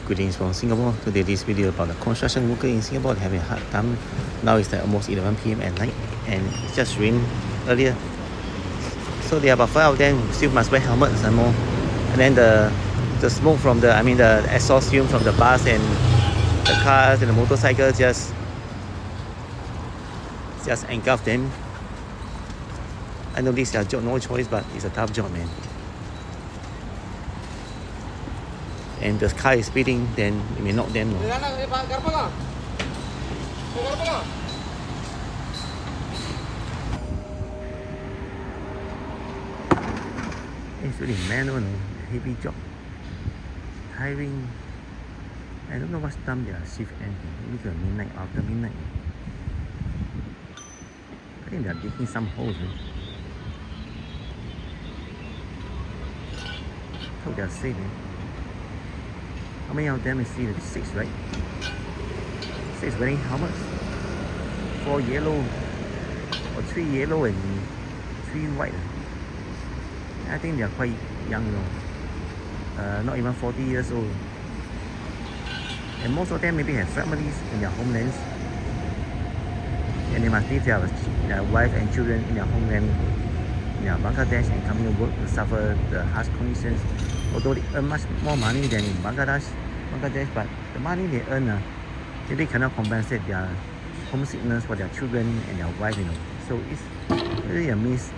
greetings from Singapore. Today this video about the construction worker in Singapore having a hard time. Now it's like almost 11 p.m. at night and it just rained earlier. So there are about 5 of them still must wear helmets and more. And then the smoke from the exhaust fume from the bus and the cars and the motorcycles just engulf them. I know this is a job, no choice, but it's a tough job, man. And the car is speeding, then it may knock them. It's really manual, heavy job, tiring. I don't know what time their shift ends. Maybe midnight, after midnight. I think they are digging some holes. Hope they are safe. How many of them is see? 6, right? 6 wearing helmets. 4 yellow, or 3 yellow and 3 white. I think they are quite young, not even 40 years old. And most of them maybe have families in their homelands. And they must leave their wife and children in their homeland, in their Bangladesh, and coming to work to suffer the harsh conditions. Although they earn much more money than in Bangladesh, but the money they earn, maybe cannot compensate their homesickness for their children and their wife, So it's really a miss.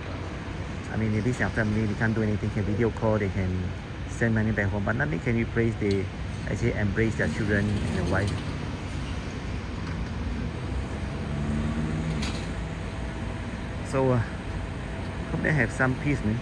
I mean, maybe their family, they can't do anything, they can video call, they can send money back home, but nothing can replace they actually embrace their children and their wife. So, hope they have some peace, man.